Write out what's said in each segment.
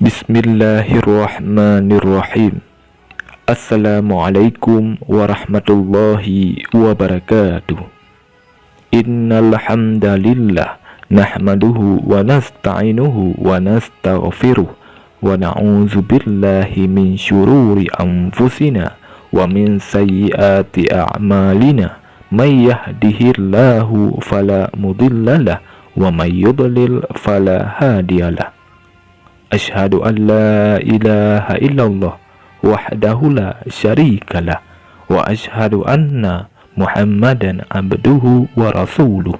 Bismillahirrahmanirrahim. Assalamualaikum warahmatullahi wabarakatuh. Innal hamdalillah nahmaduhu wa nasta'inuhu wa nastaghfiruh wa na'udzu billahi min syururi anfusina wa min sayyiati a'malina. May yahdihillahu fala mudhillalah wa may yudlil fala hadiyalah. Asyhadu an la ilaha illallah wahdahu la syarikalah wa asyhadu anna Muhammadan abduhu wa rasuluh.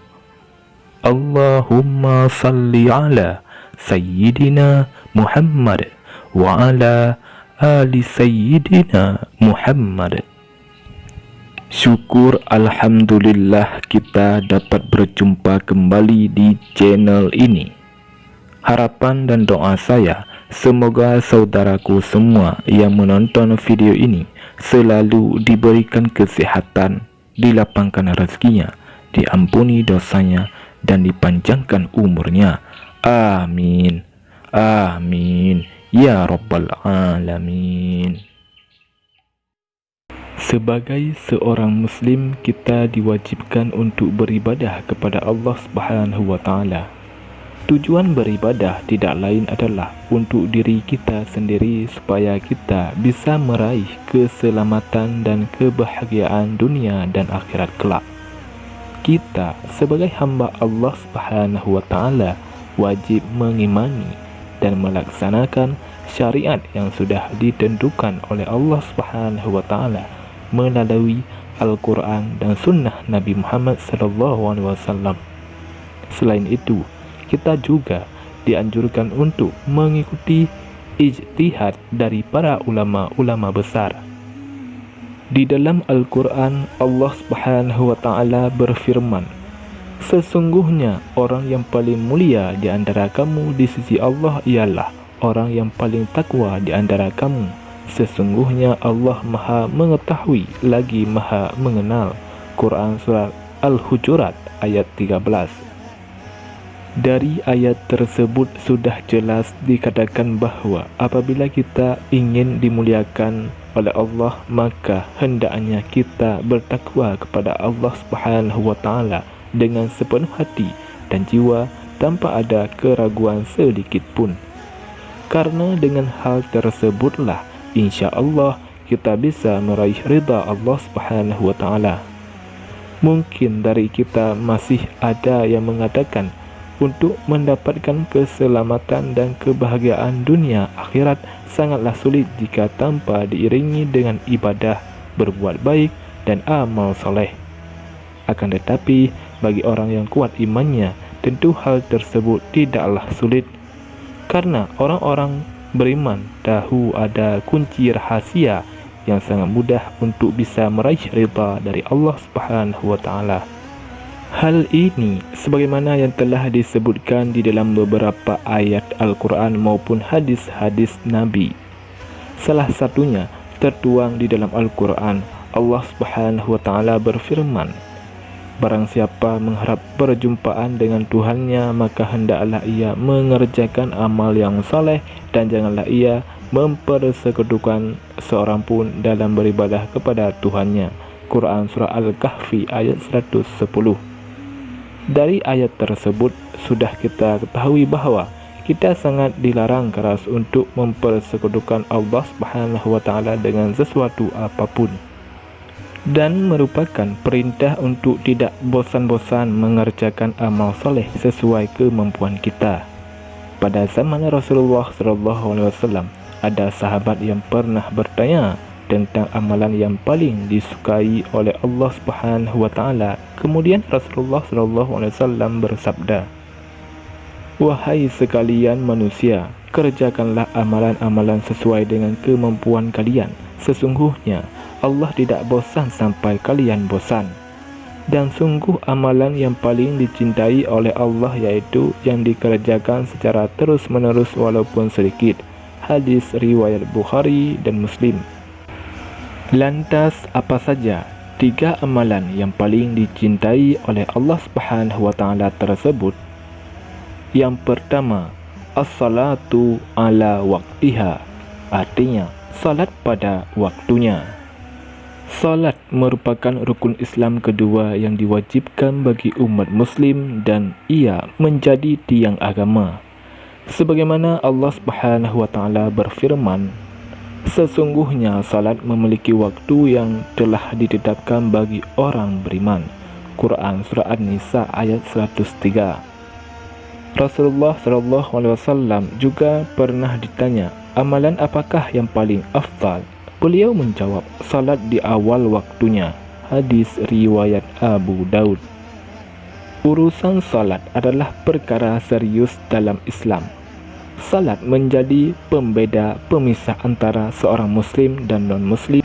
Allahumma salli ala sayyidina Muhammad wa ala ali sayyidina Muhammad. Syukur alhamdulillah kita dapat berjumpa kembali di channel ini. Harapan dan doa saya, semoga saudaraku semua yang menonton video ini selalu diberikan kesehatan, dilapangkan rezekinya, diampuni dosanya, dan dipanjangkan umurnya. Amin. Amin. Ya Rabbal Alamin. Sebagai seorang Muslim, kita diwajibkan untuk beribadah kepada Allah Subhanahu wa Ta'ala. Tujuan beribadah tidak lain adalah untuk diri kita sendiri supaya kita bisa meraih keselamatan dan kebahagiaan dunia dan akhirat kelak. Kita sebagai hamba Allah Subhanahu wa Ta'ala wajib mengimani dan melaksanakan syariat yang sudah ditentukan oleh Allah Subhanahu wa Ta'ala melalui Al-Quran dan Sunnah Nabi Muhammad SAW. Selain itu, kita juga dianjurkan untuk mengikuti ijtihad dari para ulama-ulama besar. Di dalam Al-Quran, Allah Subhanahu wa Ta'ala berfirman, sesungguhnya orang yang paling mulia di antara kamu di sisi Allah ialah orang yang paling takwa di antara kamu. Sesungguhnya Allah Maha Mengetahui lagi Maha Mengenal. Quran Surat Al-Hujurat ayat 13. Dari ayat tersebut sudah jelas dikatakan bahwa apabila kita ingin dimuliakan oleh Allah, maka hendaknya kita bertakwa kepada Allah Subhanahu wa Ta'ala dengan sepenuh hati dan jiwa tanpa ada keraguan sedikit pun. Karena dengan hal tersebutlah insya Allah kita bisa meraih ridha Allah Subhanahu wa Ta'ala. Mungkin dari kita masih ada yang mengatakan untuk mendapatkan keselamatan dan kebahagiaan dunia akhirat sangatlah sulit jika tanpa diiringi dengan ibadah, berbuat baik, dan amal soleh. Akan tetapi, bagi orang yang kuat imannya, tentu hal tersebut tidaklah sulit. Karena orang-orang beriman tahu ada kunci rahasia yang sangat mudah untuk bisa meraih ridha dari Allah Subhanahu wa Ta'ala. Hal ini sebagaimana yang telah disebutkan di dalam beberapa ayat Al-Quran maupun hadis-hadis Nabi. Salah satunya tertuang di dalam Al-Quran. Allah Subhanahu wa Ta'ala berfirman, barang siapa mengharap perjumpaan dengan Tuhannya, maka hendaklah ia mengerjakan amal yang saleh dan janganlah ia mempersekutukan seorang pun dalam beribadah kepada Tuhannya. Quran Surah Al-Kahfi ayat 110. Dari ayat tersebut sudah kita ketahui bahwa kita sangat dilarang keras untuk mempersekutukan Allah Subhanahu wa Ta'ala dengan sesuatu apapun, dan merupakan perintah untuk tidak bosan-bosan mengerjakan amal soleh sesuai kemampuan kita. Pada zaman Rasulullah SAW, ada sahabat yang pernah bertanya tentang amalan yang paling disukai oleh Allah Subhanahu wa Ta'ala. Kemudian Rasulullah SAW bersabda, wahai sekalian manusia, kerjakanlah amalan-amalan sesuai dengan kemampuan kalian. Sesungguhnya Allah tidak bosan sampai kalian bosan. Dan sungguh amalan yang paling dicintai oleh Allah yaitu yang dikerjakan secara terus-menerus walaupun sedikit. Hadis riwayat Bukhari dan Muslim. Lantas apa saja 3 amalan yang paling dicintai oleh Allah Subhanahu wa Ta'ala tersebut? Yang pertama, as-salatu ala waktiha, artinya salat pada waktunya. Salat merupakan rukun Islam kedua yang diwajibkan bagi umat muslim dan ia menjadi tiang agama. Sebagaimana Allah Subhanahu wa taala berfirman, sesungguhnya salat memiliki waktu yang telah ditetapkan bagi orang beriman. Quran Surah An-Nisa ayat 103. Rasulullah SAW juga pernah ditanya, amalan apakah yang paling afdal? Beliau menjawab, salat di awal waktunya. Hadis riwayat Abu Daud. Urusan salat adalah perkara serius dalam Islam. Salat menjadi pembeda pemisah antara seorang muslim dan non-muslim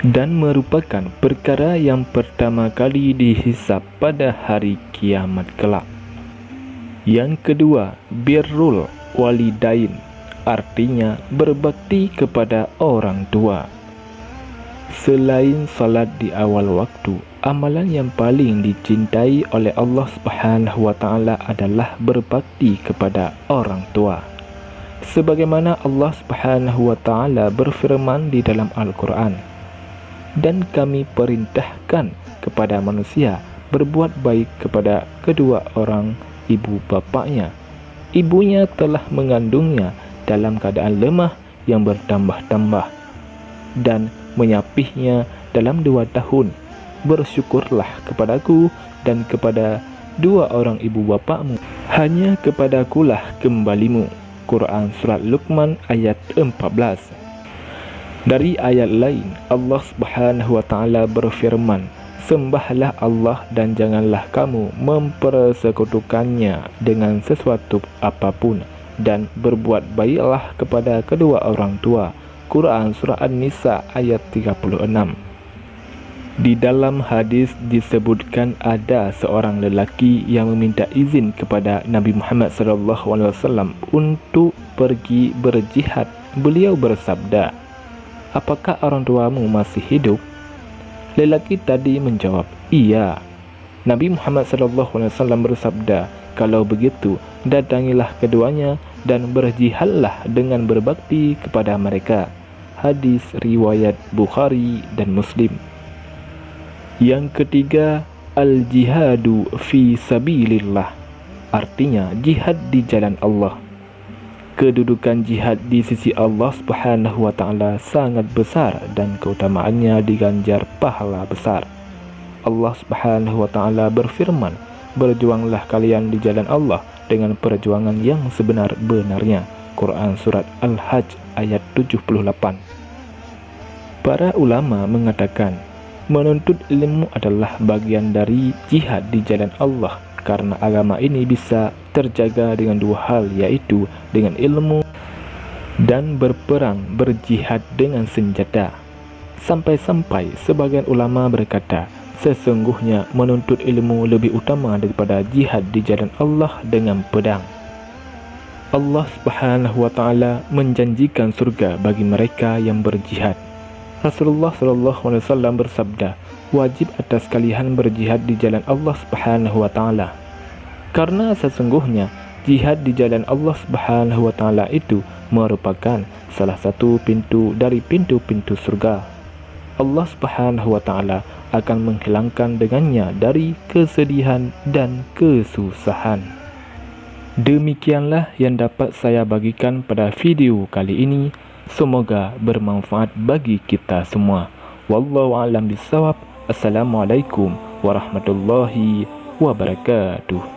dan merupakan perkara yang pertama kali dihisab pada hari kiamat kelak. Yang kedua, birrul walidain, artinya berbakti kepada orang tua. Selain salat di awal waktu, amalan yang paling dicintai oleh Allah Subhanahu wa taala adalah berbakti kepada orang tua. Sebagaimana Allah Subhanahu wa taala berfirman di dalam Al-Qur'an, dan kami perintahkan kepada manusia berbuat baik kepada kedua orang ibu bapaknya. Ibunya telah mengandungnya dalam keadaan lemah yang bertambah-tambah dan menyapihnya dalam 2 tahun. Bersyukurlah kepadaku dan kepada 2 orang ibu bapakmu. Hanya kepadakulah kembalimu. Quran Surat Luqman ayat 14. Dari ayat lain, Allah Subhanahu wa taala berfirman, sembahlah Allah dan janganlah kamu mempersekutukannya dengan sesuatu apapun, dan berbuat baiklah kepada kedua orang tua. Quran Surah An-Nisa ayat 36. Di dalam hadis disebutkan ada seorang lelaki yang meminta izin kepada Nabi Muhammad SAW untuk pergi berjihad. Beliau bersabda, apakah orang tuamu masih hidup? Lelaki tadi menjawab, iya. Nabi Muhammad SAW bersabda, kalau begitu datangilah keduanya dan berjihadlah dengan berbakti kepada mereka. Hadis riwayat Bukhari dan Muslim. Yang ketiga, al-jihadu fi sabilillah, artinya jihad di jalan Allah. Kedudukan jihad di sisi Allah Subhanahu wa taala sangat besar dan keutamaannya diganjar pahala besar. Allah Subhanahu wa taala berfirman, berjuanglah kalian di jalan Allah dengan perjuangan yang sebenar-benarnya. Quran Surat Al-Hajj ayat 78. Para ulama mengatakan, menuntut ilmu adalah bagian dari jihad di jalan Allah, karena agama ini bisa terjaga dengan 2 hal, yaitu dengan ilmu dan berperang berjihad dengan senjata. Sampai-sampai sebagian ulama berkata, sesungguhnya menuntut ilmu lebih utama daripada jihad di jalan Allah dengan pedang. Allah Subhanahu wa taala menjanjikan surga bagi mereka yang berjihad. Rasulullah SAW bersabda, wajib atas kalian berjihad di jalan Allah Subhanahu wa taala. Karena sesungguhnya jihad di jalan Allah Subhanahu wa taala itu merupakan salah satu pintu dari pintu-pintu surga. Allah Subhanahu wa taala akan menghilangkan dengannya dari kesedihan dan kesusahan. Demikianlah yang dapat saya bagikan pada video kali ini. Semoga bermanfaat bagi kita semua. Wallahu a'lam bishawab. Assalamualaikum warahmatullahi wabarakatuh.